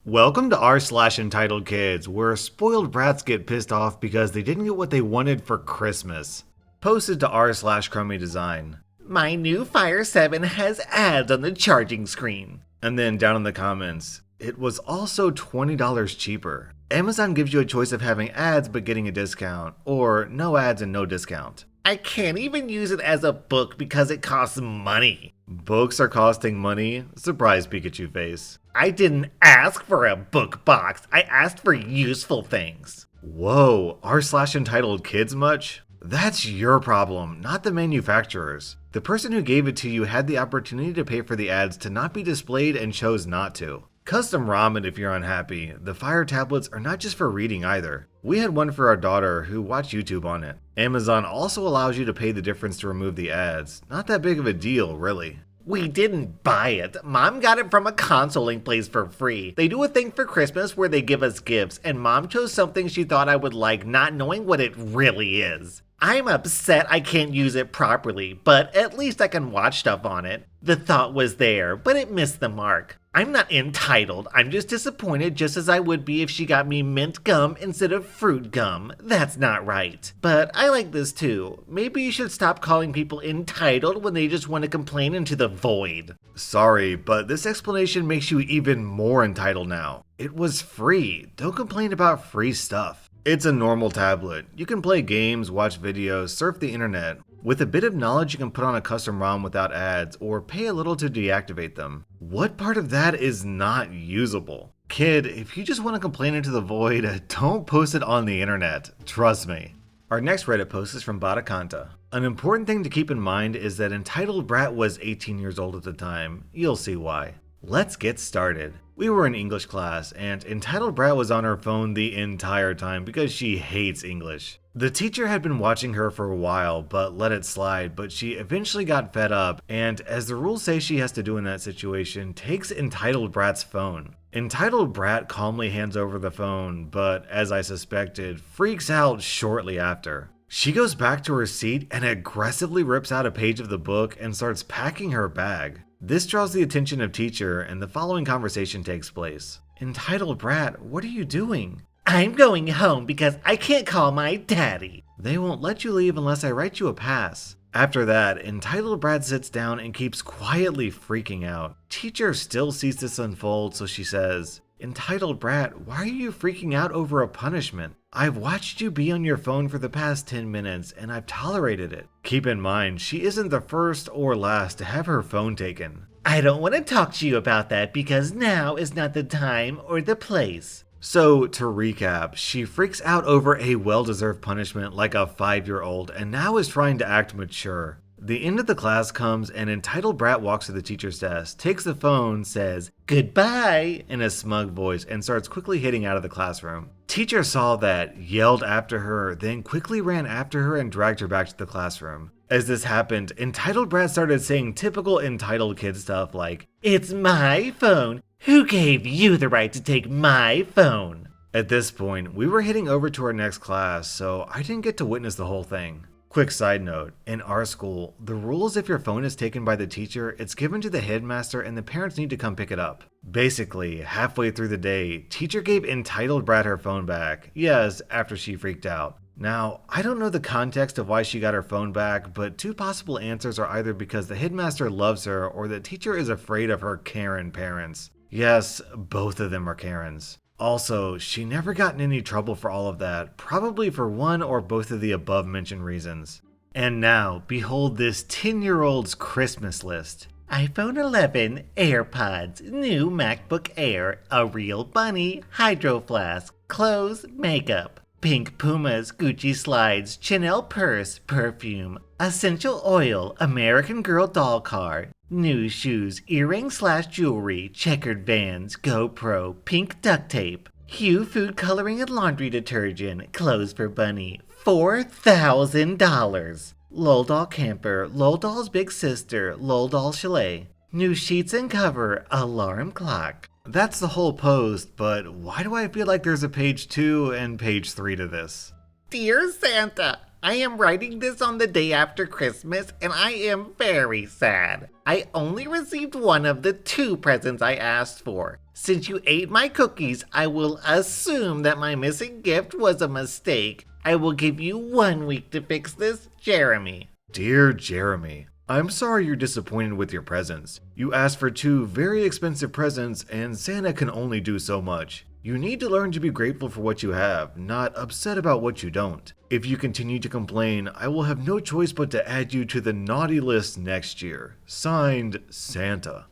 Welcome to rSlash Kids, where spoiled brats get pissed off because they didn't get what they wanted for Christmas. Posted to rSlash Crummy Design. My new Fire 7 has ads on the charging screen. And then down in the comments, it was also $20 cheaper. Amazon gives you a choice of having ads but getting a discount, or no ads and no discount. I can't even use it as a book because it costs money. Books are costing money? Surprise Pikachu face. I didn't ask for a book box. I asked for useful things. Whoa, rSlash entitled kids much? That's your problem, not the manufacturer's. The person who gave it to you had the opportunity to pay for the ads to not be displayed and chose not to. Custom ramen if you're unhappy. The Fire tablets are not just for reading either. We had one for our daughter who watched YouTube on it. Amazon also allows you to pay the difference to remove the ads. Not that big of a deal, really. We didn't buy it. Mom got it from a consoling place for free. They do a thing for Christmas where they give us gifts, and Mom chose something she thought I would like, not knowing what it really is. I'm upset I can't use it properly, but at least I can watch stuff on it. The thought was there, but it missed the mark. I'm not entitled, I'm just disappointed just as I would be if she got me mint gum instead of fruit gum. That's not right. But I like this too. Maybe you should stop calling people entitled when they just want to complain into the void. Sorry, but this explanation makes you even more entitled now. It was free. Don't complain about free stuff. It's a normal tablet. You can play games, watch videos, surf the internet. With a bit of knowledge, you can put on a custom ROM without ads, or pay a little to deactivate them. What part of that is not usable? Kid, if you just want to complain into the void, don't post it on the internet. Trust me. Our next Reddit post is from Batakanta. An important thing to keep in mind is that Entitled Brat was 18 years old at the time. You'll see why. Let's get started. We were in English class, and Entitled Brat was on her phone the entire time because she hates English. The teacher had been watching her for a while, but let it slide, but she eventually got fed up, and as the rules say she has to do in that situation, takes Entitled Brat's phone. Entitled Brat calmly hands over the phone, but as I suspected, freaks out shortly after. She goes back to her seat and aggressively rips out a page of the book and starts packing her bag. This draws the attention of teacher, and the following conversation takes place. Entitled Brat, what are you doing? I'm going home because I can't call my daddy. They won't let you leave unless I write you a pass. After that, Entitled Brat sits down and keeps quietly freaking out. Teacher still sees this unfold, so she says, Entitled Brat, why are you freaking out over a punishment? I've watched you be on your phone for the past 10 minutes and I've tolerated it. Keep in mind, she isn't the first or last to have her phone taken. I don't want to talk to you about that because now is not the time or the place. So, to recap, she freaks out over a well-deserved punishment like a 5-year-old and now is trying to act mature. The end of the class comes and Entitled Brat walks to the teacher's desk, takes the phone, says, goodbye, in a smug voice and starts quickly heading out of the classroom. Teacher saw that, yelled after her, then quickly ran after her and dragged her back to the classroom. As this happened, Entitled Brat started saying typical entitled kid stuff like, it's my phone. Who gave you the right to take my phone? At this point, we were heading over to our next class, so I didn't get to witness the whole thing. Quick side note, in our school, the rule is if your phone is taken by the teacher, it's given to the headmaster and the parents need to come pick it up. Basically, halfway through the day, teacher gave Entitled Brat her phone back. Yes, after she freaked out. Now, I don't know the context of why she got her phone back, but two possible answers are either because the headmaster loves her or the teacher is afraid of her Karen parents. Yes, both of them are Karens. Also, she never got in any trouble for all of that, probably for one or both of the above mentioned reasons. And now, behold this 10-year-old's Christmas list. iPhone 11, AirPods, new MacBook Air, a real bunny, Hydro Flask, clothes, makeup, pink Pumas, Gucci slides, Chanel purse, perfume, essential oil, American Girl doll car, new shoes, earring/jewelry, checkered Vans, GoPro, pink duct tape, Hue food coloring and laundry detergent, clothes for bunny, $4,000. Lol doll camper, Lol doll's big sister, Lol doll chalet, new sheets and cover, alarm clock. That's the whole post, but why do I feel like there's a page 2 and page 3 to this? Dear Santa, I am writing this on the day after Christmas, and I am very sad. I only received one of the 2 presents I asked for. Since you ate my cookies, I will assume that my missing gift was a mistake. I will give you 1 week to fix this, Jeremy. Dear Jeremy, I'm sorry you're disappointed with your presents. You asked for 2 very expensive presents, and Santa can only do so much. You need to learn to be grateful for what you have, not upset about what you don't. If you continue to complain, I will have no choice but to add you to the naughty list next year. Signed, Santa.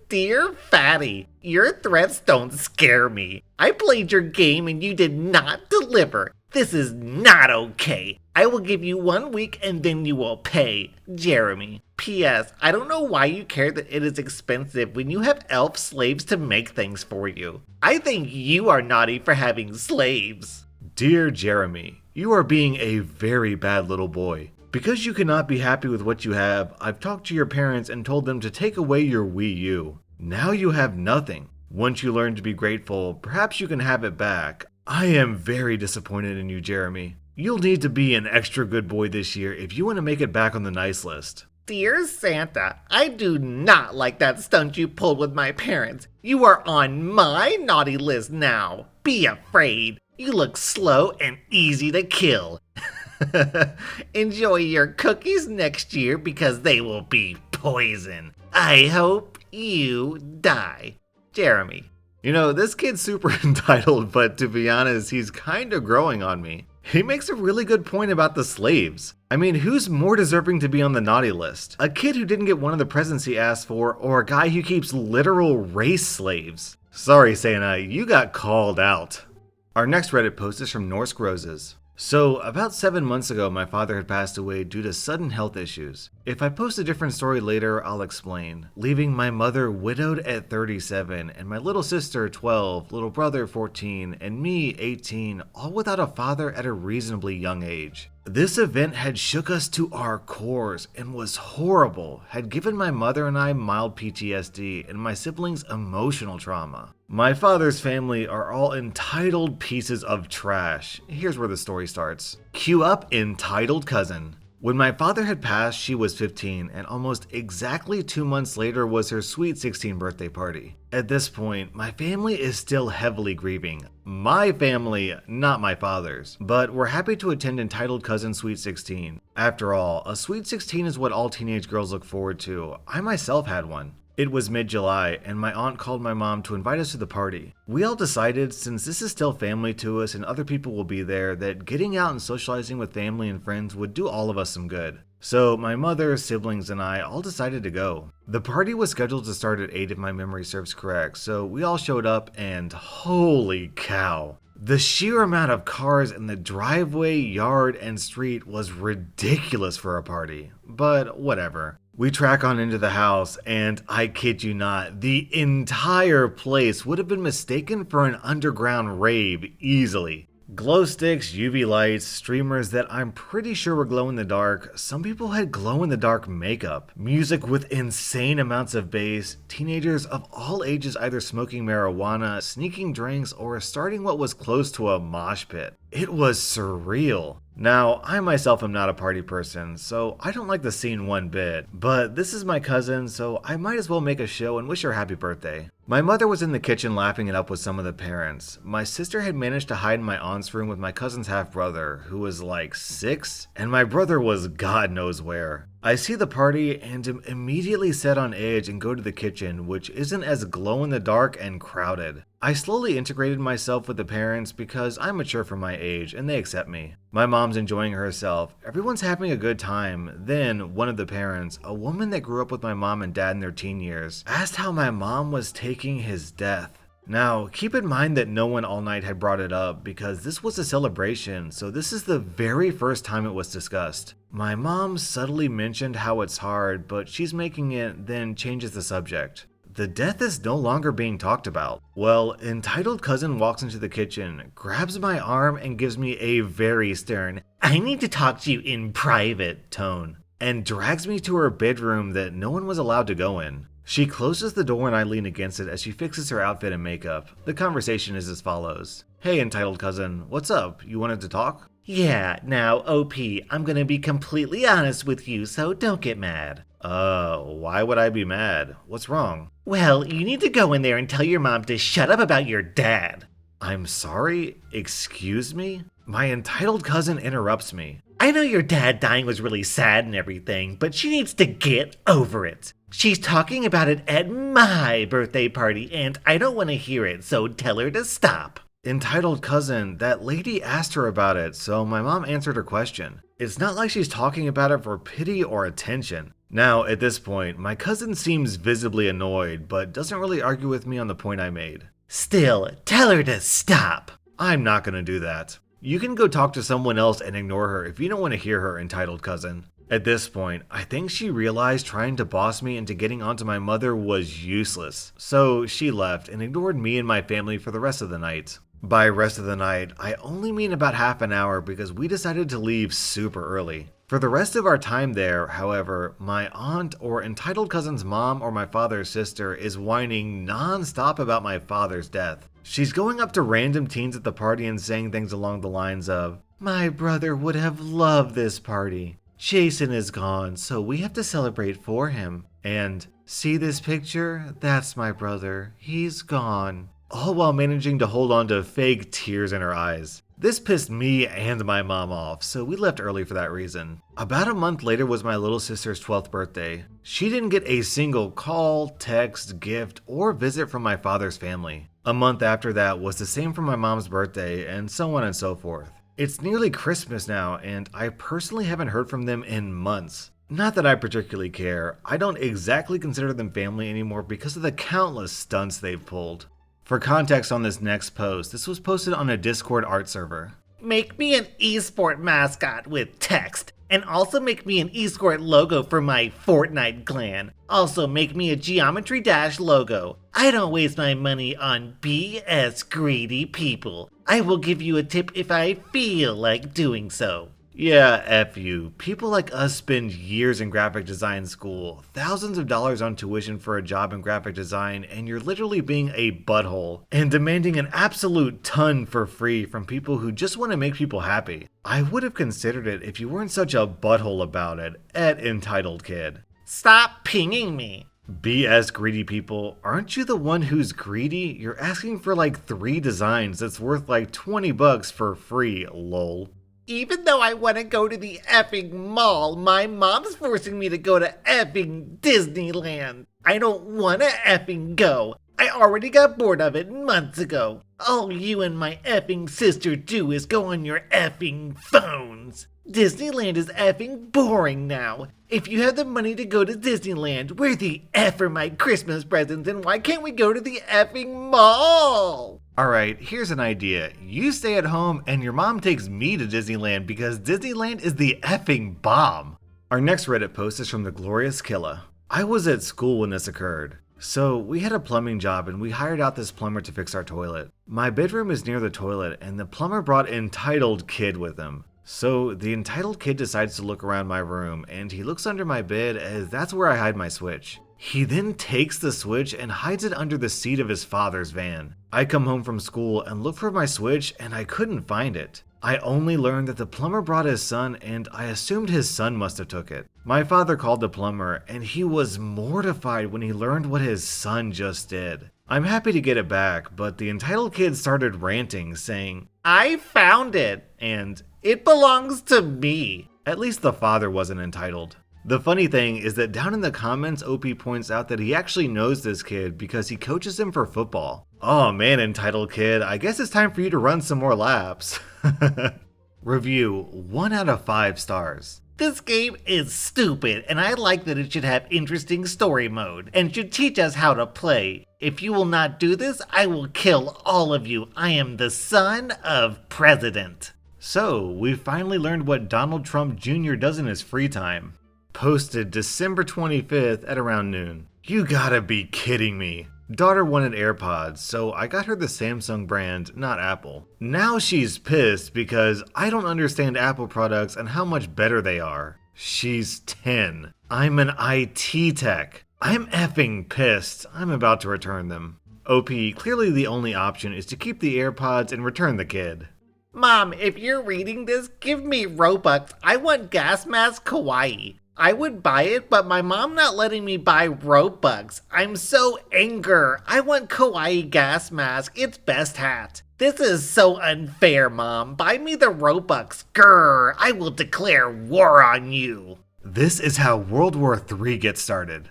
Dear Fatty, your threats don't scare me. I played your game and you did not deliver. This is not okay. I will give you 1 week and then you will pay. Jeremy. P.S. I don't know why you care that it is expensive when you have elf slaves to make things for you. I think you are naughty for having slaves. Dear Jeremy, you are being a very bad little boy. Because you cannot be happy with what you have, I've talked to your parents and told them to take away your Wii U. Now you have nothing. Once you learn to be grateful, perhaps you can have it back. I am very disappointed in you, Jeremy. You'll need to be an extra good boy this year if you want to make it back on the nice list. Dear Santa, I do not like that stunt you pulled with my parents. You are on my naughty list now. Be afraid. You look slow and easy to kill. Enjoy your cookies next year because they will be poison. I hope you die. Jeremy. You know, this kid's super entitled, but to be honest, he's kind of growing on me. He makes a really good point about the slaves. I mean, who's more deserving to be on the naughty list? A kid who didn't get one of the presents he asked for, or a guy who keeps literal race slaves? Sorry, Santa, you got called out. Our next Reddit post is from Norse Roses. So, about 7 months ago, my father had passed away due to sudden health issues. If I post a different story later, I'll explain. Leaving my mother widowed at 37, and my little sister 12, little brother 14, and me 18, all without a father at a reasonably young age. This event had shook us to our cores and was horrible, had given my mother and I mild PTSD and my siblings emotional trauma. My father's family are all entitled pieces of trash. Here's where the story starts. Cue up Entitled Cousin. When my father had passed, she was 15, and almost exactly 2 months later was her sweet 16th birthday party. At this point, my family is still heavily grieving. My family, not my father's. But we're happy to attend Entitled Cousin Sweet 16. After all, a Sweet 16 is what all teenage girls look forward to. I myself had one. It was mid-July, and my aunt called my mom to invite us to the party. We all decided, since this is still family to us and other people will be there, that getting out and socializing with family and friends would do all of us some good. So my mother, siblings, and I all decided to go. The party was scheduled to start at 8 if my memory serves correct, so we all showed up and holy cow. The sheer amount of cars in the driveway, yard, and street was ridiculous for a party, but whatever. We track on into the house, and I kid you not, the entire place would have been mistaken for an underground rave easily. Glow sticks, UV lights, streamers that I'm pretty sure were glow in the dark. Some people had glow in the dark makeup, music with insane amounts of bass, teenagers of all ages either smoking marijuana, sneaking drinks, or starting what was close to a mosh pit. It was surreal. Now, I myself am not a party person, so I don't like the scene one bit, but this is my cousin, so I might as well make a show and wish her happy birthday. My mother was in the kitchen laughing it up with some of the parents. My sister had managed to hide in my aunt's room with my cousin's half-brother, who was like 6, and my brother was God knows where. I see the party and am immediately set on edge and go to the kitchen, which isn't as glow-in-the-dark and crowded. I slowly integrated myself with the parents because I'm mature for my age and they accept me. My mom's enjoying herself. Everyone's having a good time. Then, one of the parents, a woman that grew up with my mom and dad in their teen years, asked how my mom was taking his death. Now, keep in mind that no one all night had brought it up because this was a celebration, so this is the very first time it was discussed. My mom subtly mentioned how it's hard, but she's making it, then changes the subject. The death is no longer being talked about. Well, Entitled Cousin walks into the kitchen, grabs my arm, and gives me a very stern, "I need to talk to you in private" tone, and drags me to her bedroom that no one was allowed to go in. She closes the door and I lean against it as she fixes her outfit and makeup. The conversation is as follows. "Hey, Entitled Cousin, what's up? You wanted to talk?" Yeah, now, OP, I'm gonna be completely honest with you, so don't get mad. Why would I be mad? What's wrong? Well, you need to go in there and tell your mom to shut up about your dad. I'm sorry? Excuse me? My entitled cousin interrupts me. I know your dad dying was really sad and everything, but she needs to get over it. She's talking about it at my birthday party, and I don't want to hear it, so tell her to stop. Entitled cousin, that lady asked her about it, so my mom answered her question. It's not like she's talking about it for pity or attention. Now, at this point, my cousin seems visibly annoyed, but doesn't really argue with me on the point I made. Still, tell her to stop. I'm not gonna do that. You can go talk to someone else and ignore her if you don't want to hear her, entitled cousin. At this point, I think she realized trying to boss me into getting onto my mother was useless, so she left and ignored me and my family for the rest of the night. By rest of the night, I only mean about half an hour because we decided to leave super early. For the rest of our time there, however, my aunt or entitled cousin's mom or my father's sister is whining non-stop about my father's death. She's going up to random teens at the party and saying things along the lines of, "My brother would have loved this party. Jason is gone, so we have to celebrate for him. And, see this picture? That's my brother. He's gone." All while managing to hold on to fake tears in her eyes. This pissed me and my mom off, so we left early for that reason. About a month later was my little sister's 12th birthday. She didn't get a single call, text, gift, or visit from my father's family. A month after that was the same for my mom's birthday, and so on and so forth. It's nearly Christmas now, and I personally haven't heard from them in months. Not that I particularly care. I don't exactly consider them family anymore because of the countless stunts they've pulled. For context on this next post, this was posted on a Discord art server. Make me an esport mascot with text, and also make me an esport logo for my Fortnite clan. Also make me a Geometry Dash logo. I don't waste my money on BS greedy people. I will give you a tip if I feel like doing so. Yeah, F you. People like us spend years in graphic design school, thousands of dollars on tuition for a job in graphic design, and you're literally being a butthole and demanding an absolute ton for free from people who just want to make people happy. I would have considered it if you weren't such a butthole about it, entitled kid. Stop pinging me. BS greedy people, aren't you the one who's greedy? You're asking for like 3 designs that's worth like $20 for free, lol. Even though I want to go to the effing mall, my mom's forcing me to go to effing Disneyland. I don't want to effing go. I already got bored of it months ago. All you and my effing sister do is go on your effing phones. Disneyland is effing boring now. If you have the money to go to Disneyland, where the F are my Christmas presents and why can't we go to the effing mall? Alright, here's an idea. You stay at home and your mom takes me to Disneyland because Disneyland is the effing bomb. Our next Reddit post is from the Glorious Killa. I was at school when this occurred. So we had a plumbing job and we hired out this plumber to fix our toilet. My bedroom is near the toilet and the plumber brought entitled kid with him. So the entitled kid decides to look around my room and he looks under my bed as that's where I hide my Switch. He then takes the Switch and hides it under the seat of his father's van. I come home from school and look for my Switch and I couldn't find it. I only learned that the plumber brought his son and I assumed his son must have took it. My father called the plumber and he was mortified when he learned what his son just did. I'm happy to get it back, but the entitled kid started ranting saying, "I found it and it belongs to me." At least the father wasn't entitled. The funny thing is that down in the comments, OP points out that he actually knows this kid because he coaches him for football. Oh man, entitled kid, I guess it's time for you to run some more laps. Review, 1 out of 5 stars. This game is stupid, and I like that it should have interesting story mode, and should teach us how to play. If you will not do this, I will kill all of you. I am the son of President. So, we finally learned what Donald Trump Jr. does in his free time. Posted December 25th at around noon. You gotta be kidding me. Daughter wanted AirPods, so I got her the Samsung brand, not Apple. Now she's pissed because I don't understand Apple products and how much better they are. She's 10. I'm an IT tech. I'm effing pissed. I'm about to return them. OP, clearly the only option is to keep the AirPods and return the kid. Mom, if you're reading this, give me Robux. I want gas mask kawaii. I would buy it, but my mom not letting me buy Robux. I'm so angry. I want kawaii gas mask. It's best hat. This is so unfair, Mom. Buy me the Robux. Grr, I will declare war on you. This is how World War III gets started.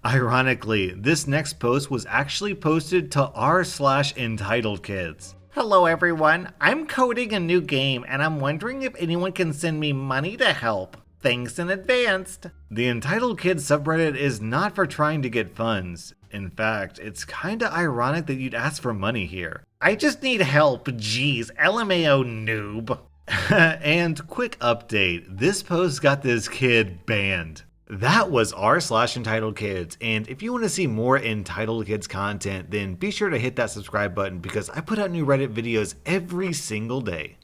Ironically, this next post was actually posted to r/EntitledKids. Hello everyone, I'm coding a new game and I'm wondering if anyone can send me money to help. Thanks in advance. The Entitled Kids subreddit is not for trying to get funds. In fact, it's kinda ironic that you'd ask for money here. I just need help, jeez, LMAO noob. And quick update, this post got this kid banned. That was r/EntitledKids, and if you want to see more Entitled Kids content, then be sure to hit that subscribe button because I put out new Reddit videos every single day.